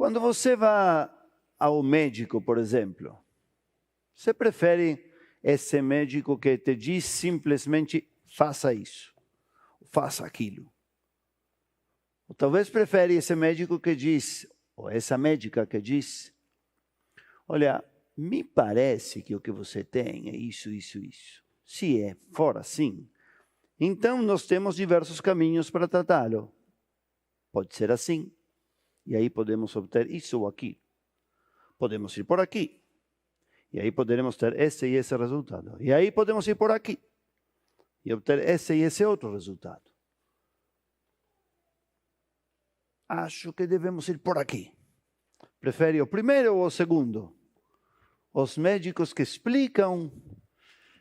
Quando você vai ao médico, por exemplo, você prefere esse médico que te diz simplesmente faça isso, faça aquilo? Ou talvez prefere esse médico que diz, ou essa médica que diz, olha, me parece que o que você tem é isso, isso, isso. Se for assim, então nós temos diversos caminhos para tratá-lo. Pode ser assim, e aí podemos obter isso ou aquilo. Podemos ir por aqui, e aí poderemos ter esse e esse resultado. E aí podemos ir por aqui, e obter esse e esse outro resultado. Acho que devemos ir por aqui. Prefere o primeiro ou o segundo? Os médicos que explicam,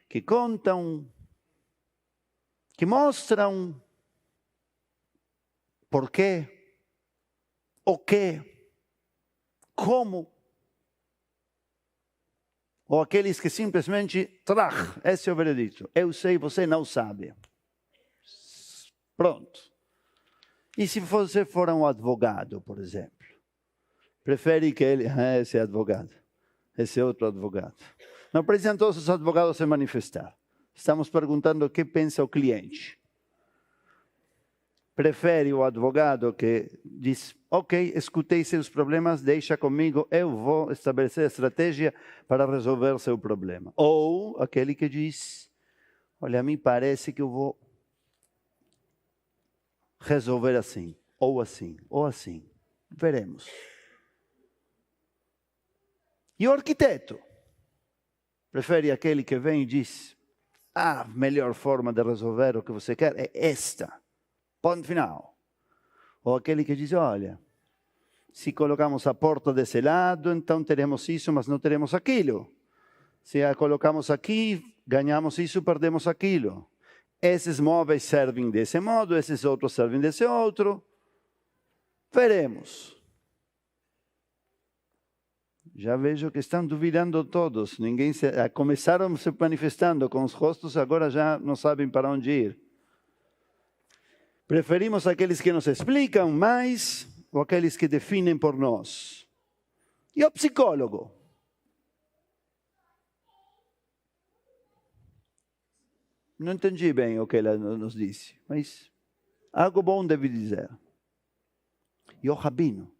que contam, que mostram por quê, o quê, como. Ou aqueles que simplesmente, esse é o veredito. Eu sei, você não sabe. Pronto. E se você for um advogado, por exemplo? Prefere que ele, esse é advogado, esse é outro advogado. Não precisam todos os advogados se manifestar. Estamos perguntando o que pensa o cliente. Prefere o advogado que diz, ok, escutei seus problemas, deixa comigo, eu vou estabelecer estratégia para resolver seu problema. Ou aquele que diz, olha, me parece que eu vou resolver assim, ou assim, ou assim. Veremos. E o arquiteto? Prefere aquele que vem e diz, a melhor forma de resolver o que você quer é esta. Ponto final. Ou aquele que diz, olha, se colocamos a porta desse lado, então teremos isso, mas não teremos aquilo. Se a colocamos aqui, ganhamos isso, perdemos aquilo. Esses móveis servem desse modo, esses outros servem desse outro. Veremos. Já vejo que estão duvidando todos. Começaram se manifestando com os rostos, agora já não sabem para onde ir. Preferimos aqueles que nos explicam mais ou aqueles que definem por nós? E o psicólogo? Não entendi bem o que ele nos disse, mas algo bom deve dizer. E o rabino?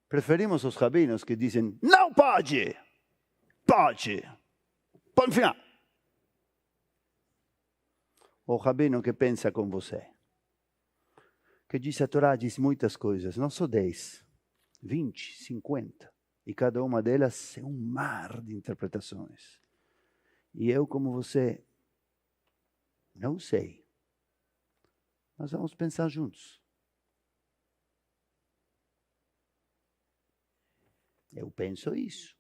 Preferimos os rabinos que dizem, não pode, pode, ponto final. O rabino que pensa com você, que diz a Torá, diz muitas coisas, não só 10, 20, 50, e cada uma delas é um mar de interpretações. E eu, como você, não sei, mas vamos pensar juntos. Eu penso isso.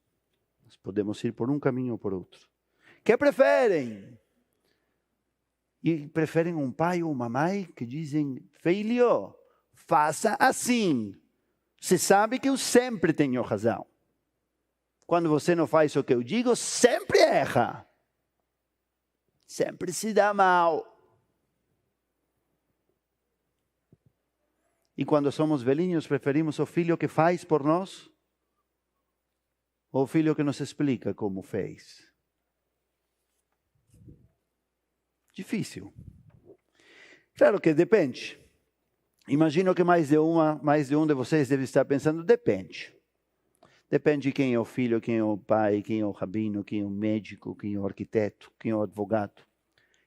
Nós podemos ir por um caminho ou por outro. Que preferem? E preferem um pai ou uma mãe que dizem, filho, faça assim. Você sabe que eu sempre tenho razão. Quando você não faz o que eu digo, sempre erra. Sempre se dá mal. E quando somos velhinhos, preferimos o filho que faz por nós? Ou o filho que nos explica como fez? Difícil. Claro que depende. Imagino que mais de um de vocês deve estar pensando, depende. Depende quem é o filho, quem é o pai, quem é o rabino, quem é o médico, quem é o arquiteto, quem é o advogado,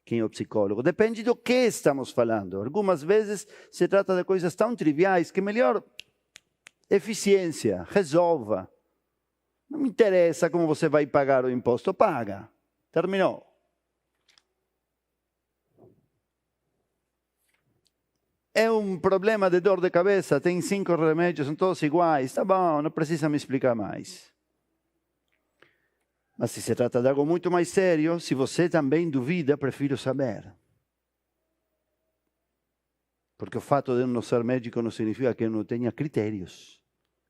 quem é o psicólogo. Depende do que estamos falando. Algumas vezes se trata de coisas tão triviais que melhor eficiência, resolva. Não me interessa como você vai pagar o imposto, paga. Terminou. É um problema de dor de cabeça, tem 5 remédios, são todos iguais. Tá bom, não precisa me explicar mais. Mas se se trata de algo muito mais sério, se você também duvida, prefiro saber. Porque o fato de eu não ser médico não significa que eu não tenha critérios.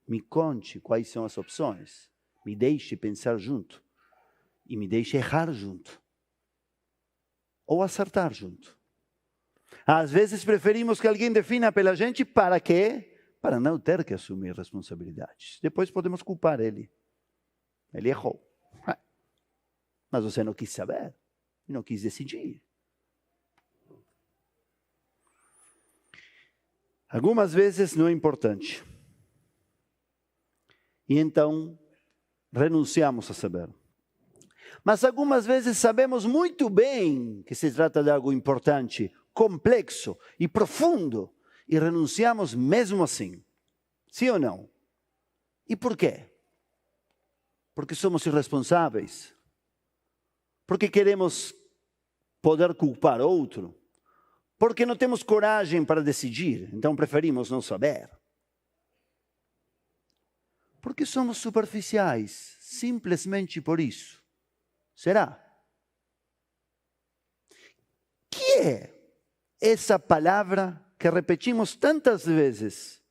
Me conte quais são as opções. Me deixe pensar junto. E me deixe errar junto. Ou acertar junto. Às vezes preferimos que alguém defina pela gente para quê? para não ter que assumir responsabilidades. Depois podemos culpar ele. Ele errou. Mas você não quis saber, não quis decidir. Algumas vezes não é importante. E então, renunciamos a saber. Mas algumas vezes sabemos muito bem que se trata de algo importante, complexo e profundo, e renunciamos mesmo assim. Sim ou não? E por quê? Porque somos irresponsáveis. Porque queremos poder culpar outro. Porque não temos coragem para decidir, então preferimos não saber. Porque somos superficiais, simplesmente por isso. Será? Que é essa palavra que repetimos tantas vezes?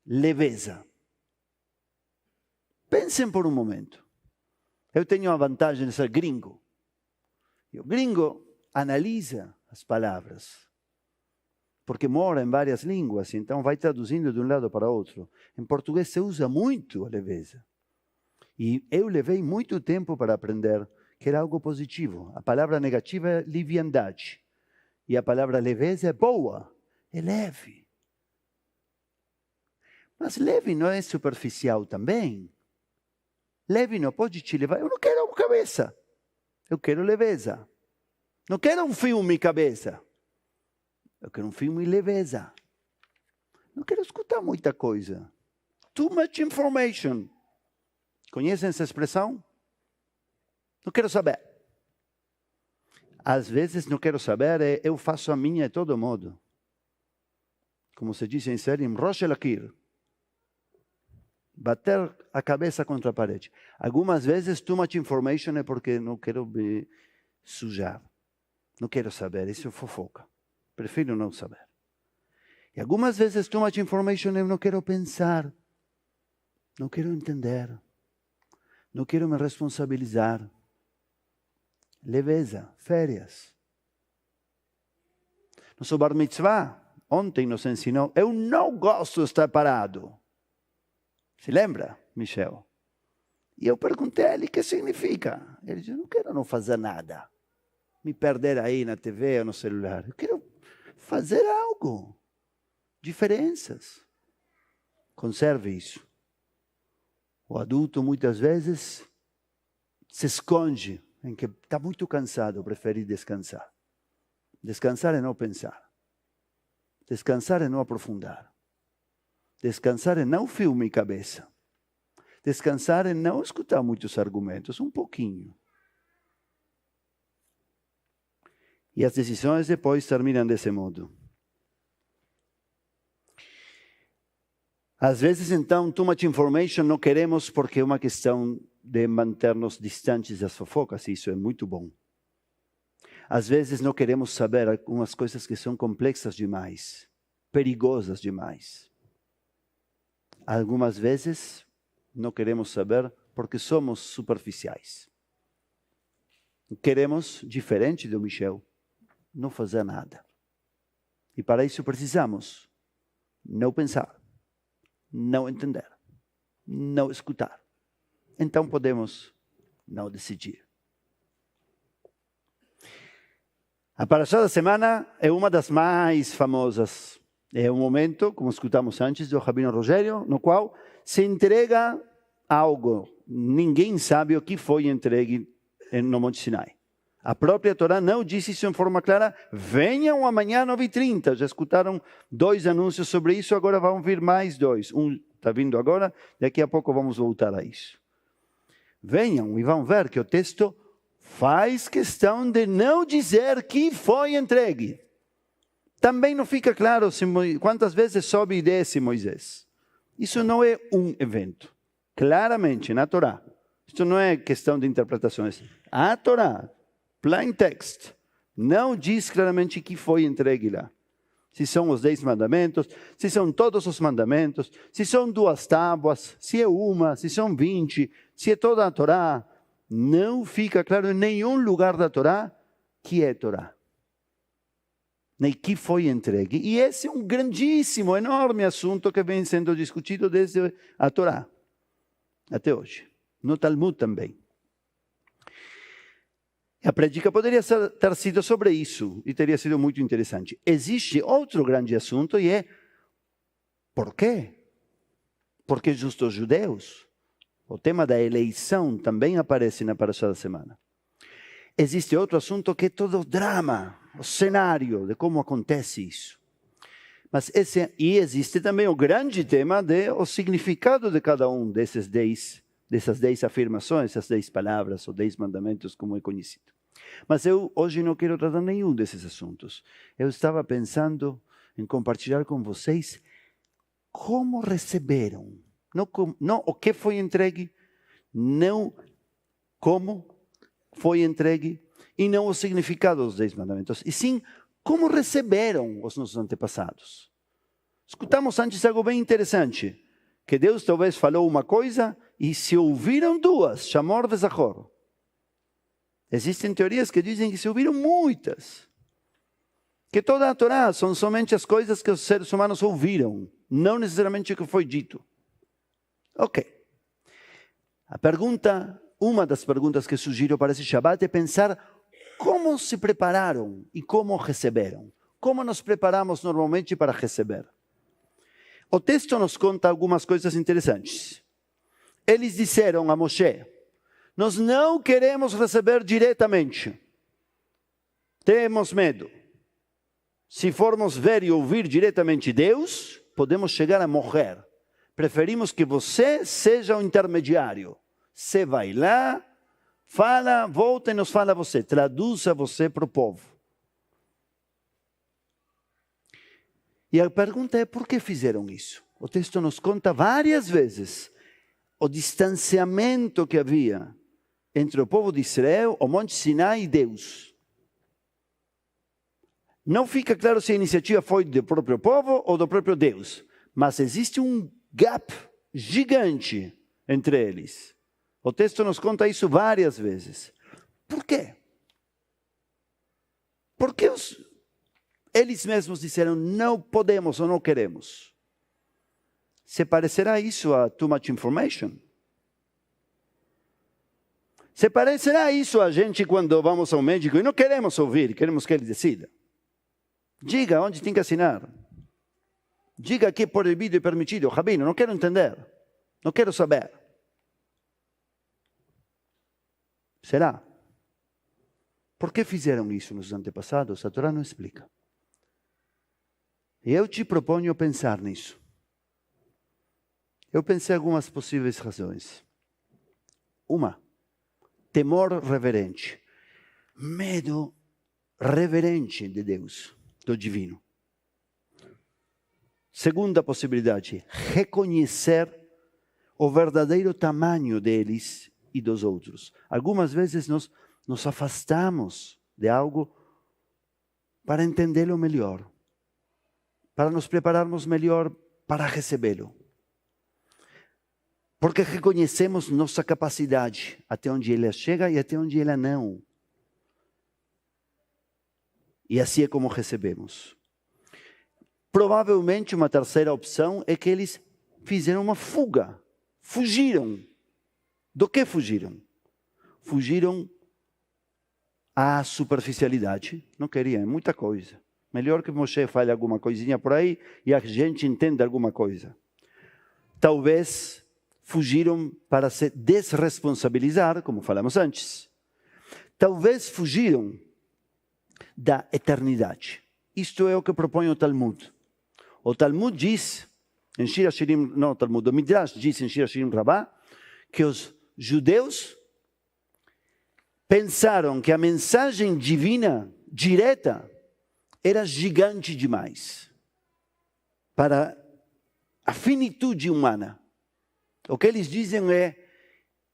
Leveza. Pensem por um momento. Eu tenho a vantagem de ser gringo. E o gringo analisa as palavras, porque mora em várias línguas, então vai traduzindo de um lado para outro. Em português se usa muito a leveza. E eu levei muito tempo para aprender que era algo positivo. A palavra negativa é liviandade. E a palavra leveza é boa, é leve. Mas leve não é superficial também. Leve não pode te levar. Eu não quero cabeça, eu quero leveza. Não quero um filme cabeça, eu quero um filme leveza. Não quero escutar muita coisa. Too much information. Conhecem essa expressão? Não quero saber. Às vezes não quero saber, eu faço a minha de todo modo. Como se diz em série, Rosh Lakir. Bater a cabeça contra a parede. Algumas vezes, too much information é porque não quero me sujar. Não quero saber, isso é fofoca. Prefiro não saber. E algumas vezes, too much information, eu não quero pensar. Não quero entender. Não quero me responsabilizar. Leveza, férias. Nosso bar mitzvah, ontem nos ensinou, eu não gosto de estar parado. Se lembra, Michel? E eu perguntei a ele o que significa. Ele disse, não quero não fazer nada. Me perder aí na TV ou no celular. Eu quero fazer algo. Diferenças. Conserve isso. O adulto muitas vezes se esconde em que está muito cansado, prefere descansar. Descansar é não pensar. Descansar é não aprofundar. Descansar é não filme cabeça. Descansar é não escutar muitos argumentos, um pouquinho. E as decisões depois terminam desse modo. Às vezes, então, too much information não queremos porque é uma questão de manter-nos distantes das fofocas, e isso é muito bom. Às vezes não queremos saber algumas coisas que são complexas demais, perigosas demais. Algumas vezes não queremos saber porque somos superficiais. Queremos, diferente do Michel, não fazer nada. E para isso precisamos não pensar, não entender, não escutar. Então podemos não decidir. A parashá da semana é uma das mais famosas. É um momento, como escutamos antes, do Rabino Rogério, no qual se entrega algo. Ninguém sabe o que foi entregue no Monte Sinai. A própria Torá não disse isso em forma clara. Venham amanhã 9h30. Já escutaram 2 anúncios sobre isso, agora vão vir mais 2. Um está vindo agora, daqui a pouco vamos voltar a isso. Venham e vão ver que o texto faz questão de não dizer que foi entregue. Também não fica claro quantas vezes sobe e desce Moisés. Isso não é um evento. Claramente, na Torá. Isso não é questão de interpretações. A Torá, plain text, não diz claramente que foi entregue lá. Se são os 10 mandamentos, se são todos os mandamentos, se são 2 tábuas, se é uma, se são 20, se é toda a Torá. Não fica claro em nenhum lugar da Torá que é Torá. nem que foi entregue. E esse é um grandíssimo, enorme assunto que vem sendo discutido desde a Torá até hoje. No Talmud também. A prédica poderia ter sido sobre isso e teria sido muito interessante. Existe outro grande assunto e é por quê? Por que justo os judeus? O tema da eleição também aparece na Parashá da semana. Existe outro assunto que é todo o drama, o cenário de como acontece isso. Mas existe também o grande tema do significado de cada um dessas 10 afirmações, essas 10 palavras ou 10 mandamentos, como é conhecido. Mas eu hoje não quero tratar nenhum desses assuntos. Eu estava pensando em compartilhar com vocês como receberam. Não o que foi entregue, não como foi entregue, e não o significado dos 10 mandamentos, e sim como receberam os nossos antepassados. Escutamos antes algo bem interessante, que Deus talvez falou uma coisa e se ouviram duas, chamor vezachor. Existem teorias que dizem que se ouviram muitas. Que toda a Torá são somente as coisas que os seres humanos ouviram, não necessariamente o que foi dito. Ok. Uma das perguntas que sugiro para esse Shabbat é pensar como se prepararam e como receberam. Como nos preparamos normalmente para receber? O texto nos conta algumas coisas interessantes. Eles disseram a Moshe: nós não queremos receber diretamente. Temos medo. Se formos ver e ouvir diretamente Deus, podemos chegar a morrer. Preferimos que você seja o intermediário. Você vai lá, fala, volta e nos fala você. Traduza você para o povo. E a pergunta é: por que fizeram isso? O texto nos conta várias vezes o distanciamento que havia entre o povo de Israel, o Monte Sinai e Deus. Não fica claro se a iniciativa foi do próprio povo ou do próprio Deus, mas existe um gap gigante entre eles. O texto nos conta isso várias vezes. Por quê? Porque eles mesmos disseram: não podemos ou não queremos. Se parecerá isso a too much information? Se parecerá isso a gente quando vamos ao médico e não queremos ouvir, queremos que ele decida? Diga onde tem que assinar. Diga que é proibido e permitido. Rabino, não quero entender. Não quero saber. Será? Por que fizeram isso nos antepassados? A Torá não explica. E eu te proponho pensar nisso. Eu pensei em algumas possíveis razões. Uma, temor reverente. Medo reverente de Deus, do divino. Segunda possibilidade, reconhecer o verdadeiro tamanho deles e dos outros. Algumas vezes nos afastamos de algo para entendê-lo melhor, para nos prepararmos melhor para recebê-lo. Porque reconhecemos nossa capacidade, até onde ela chega e até onde ela não. E assim é como recebemos. Provavelmente uma terceira opção é que eles fizeram uma fuga. Fugiram. Do que fugiram? Fugiram à superficialidade. Não queriam muita coisa. Melhor que Moshe fale alguma coisinha por aí e a gente entenda alguma coisa. Talvez fugiram para se desresponsabilizar, como falamos antes. Talvez fugiram da eternidade. Isto é o que propõe o Talmud. O Talmud diz, em Shir HaShirim, não o Talmud, o Midrash diz em Shir HaShirim Rabbah, que os judeus pensaram que a mensagem divina, direta, era gigante demais para a finitude humana. O que eles dizem é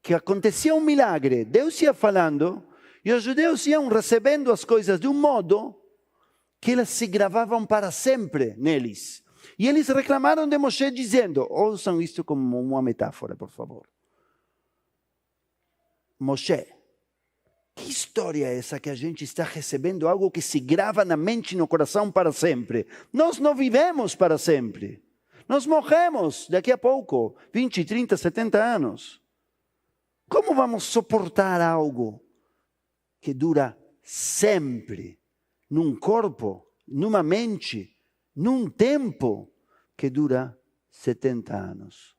que acontecia um milagre, Deus ia falando e os judeus iam recebendo as coisas de um modo que elas se gravavam para sempre neles. E eles reclamaram de Moshe dizendo, ouçam isto como uma metáfora, por favor. Moshe, Que história é essa que a gente está recebendo algo que se grava na mente e no coração para sempre? Nós não vivemos para sempre. Nós morremos daqui a pouco, 20, 30, 70 anos. Como vamos suportar algo que dura sempre, num corpo, numa mente, num tempo que dura 70 anos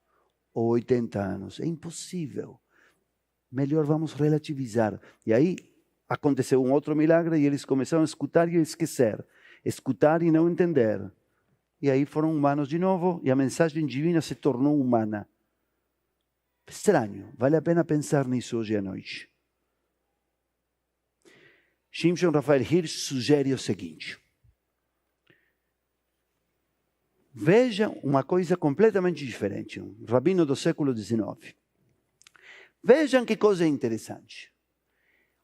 ou 80 anos? É impossível. Melhor vamos relativizar. E aí aconteceu um outro milagre e eles começaram a escutar e a esquecer. Escutar e não entender. E aí foram humanos de novo e a mensagem divina se tornou humana. Estranho, vale a pena pensar nisso hoje à noite. Shimshon Raphael Hirsch sugere o seguinte. Veja uma coisa completamente diferente. Um rabino do século XIX. Vejam que coisa interessante.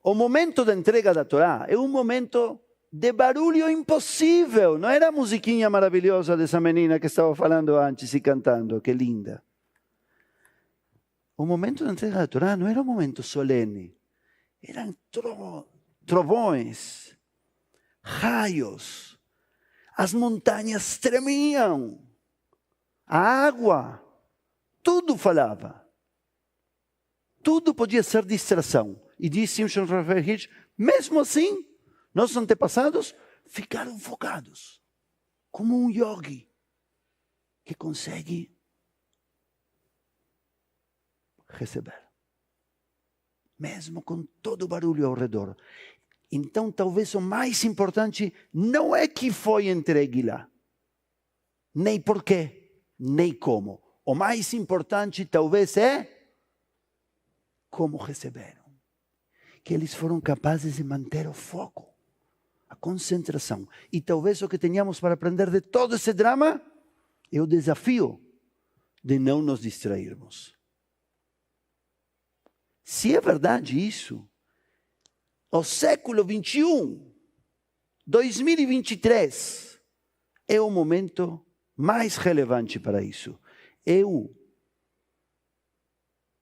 O momento da entrega da Torá é um momento de barulho impossível. Não era a musiquinha maravilhosa dessa menina que estava falando antes e cantando, que linda. O momento da entrega da Torá não era um momento solene. Eram trovões, raios. As montanhas tremiam. A água, tudo falava. Tudo podia ser distração. E diz Shimshon Raphael Hirsch, mesmo assim, nossos antepassados ficaram focados. Como um yogi que consegue receber. Mesmo com todo o barulho ao redor. Então, talvez o mais importante não é que foi entregue lá. Nem porquê, nem como. O mais importante talvez é como receberam. Que eles foram capazes de manter o foco, a concentração. E talvez o que tenhamos para aprender de todo esse drama é o desafio de não nos distrairmos. Se é verdade isso, o século 21, 2023, é o momento mais relevante para isso. Eu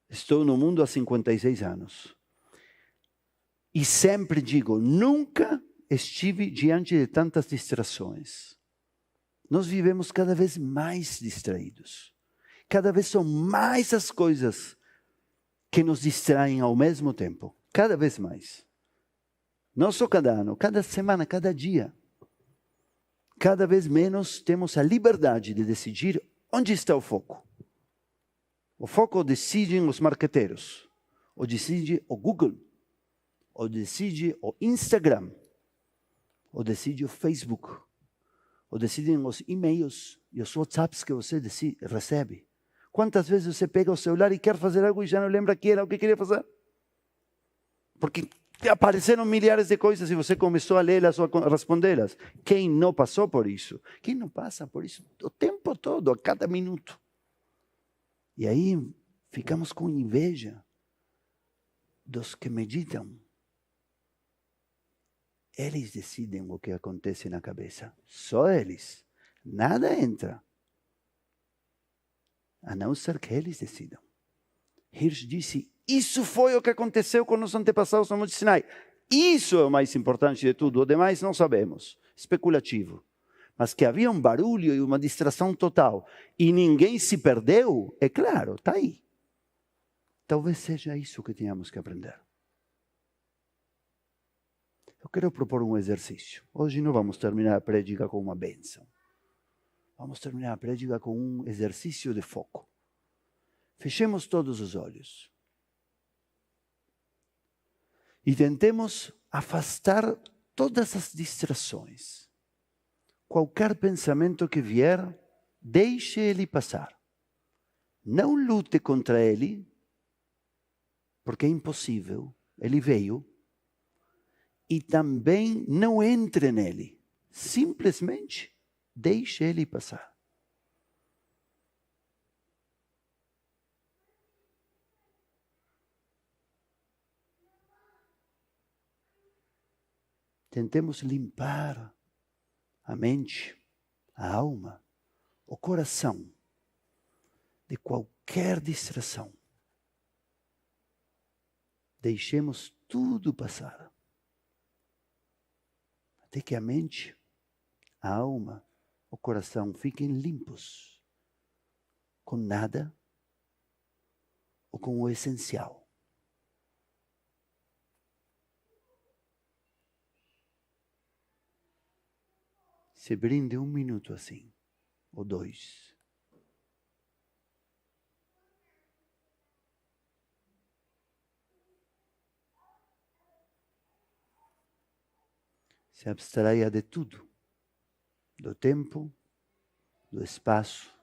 estou no mundo há 56 anos. E sempre digo, nunca estive diante de tantas distrações. Nós vivemos cada vez mais distraídos. Cada vez são mais as coisas que nos distraem ao mesmo tempo. Cada vez mais. Não só cada ano, cada semana, cada dia. Cada vez menos temos a liberdade de decidir onde está o foco. O foco decidem os marqueteiros, ou decide o Google, ou decide o Instagram, ou decide o Facebook, ou decidem os e-mails e os WhatsApps que você recebe. Quantas vezes você pega o celular e quer fazer algo e já não lembra que era o que queria fazer? Porque apareceram milhares de coisas e você começou a lê-las ou a respondê-las. Quem não passou por isso? Quem não passa por isso o tempo todo, a cada minuto? E aí ficamos com inveja dos que meditam. Eles decidem o que acontece na cabeça. Só eles. Nada entra. A não ser que eles decidam. Hirsch disse, isso foi o que aconteceu com os antepassados no Monte Sinai. Isso é o mais importante de tudo. O demais não sabemos. Especulativo. Mas que havia um barulho e uma distração total. E ninguém se perdeu, é claro, está aí. Talvez seja isso que tenhamos que aprender. Eu quero propor um exercício. Hoje não vamos terminar a prédica com uma bênção. Vamos terminar a prédica com um exercício de foco. Fechemos todos os olhos. E tentemos afastar todas as distrações. Qualquer pensamento que vier, deixe ele passar. Não lute contra ele, porque é impossível. Ele veio. E também não entre nele. Simplesmente deixe ele passar. Tentemos limpar a mente, a alma, o coração de qualquer distração. Deixemos tudo passar. Até que a mente, a alma, o coração fiquem limpos, com nada ou com o essencial. Se brinde 1 minuto assim, ou 2. Se abstraia de tudo, do tempo, do espaço,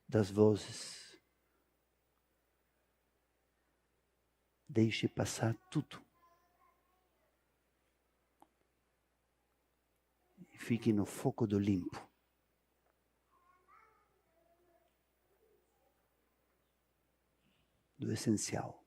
das vozes. Deixe passar tudo. E fique no foco do limpo. Do essencial.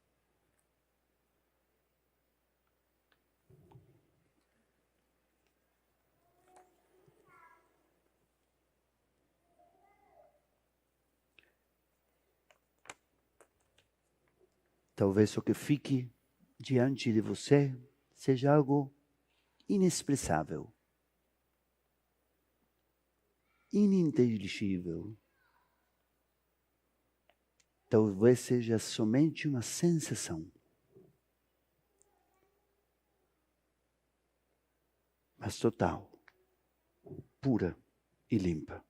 Talvez o que fique diante de você seja algo inexpressável, ininteligível. Talvez seja somente uma sensação. Mas total, pura e limpa.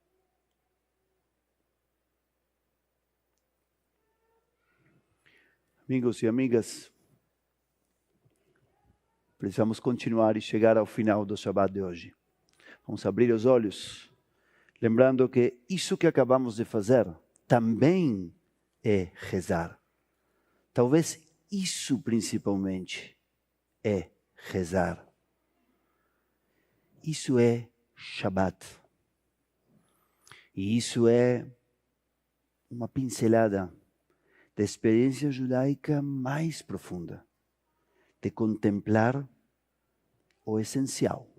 Amigos e amigas, precisamos continuar e chegar ao final do Shabbat de hoje. Vamos abrir os olhos, lembrando que isso que acabamos de fazer também é rezar. Talvez isso principalmente é rezar. Isso é Shabbat. E isso é uma pincelada da experiência judaica mais profunda, de contemplar o essencial,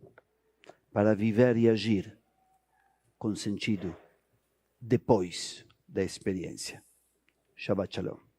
para viver e agir com sentido depois da experiência. Shabbat Shalom.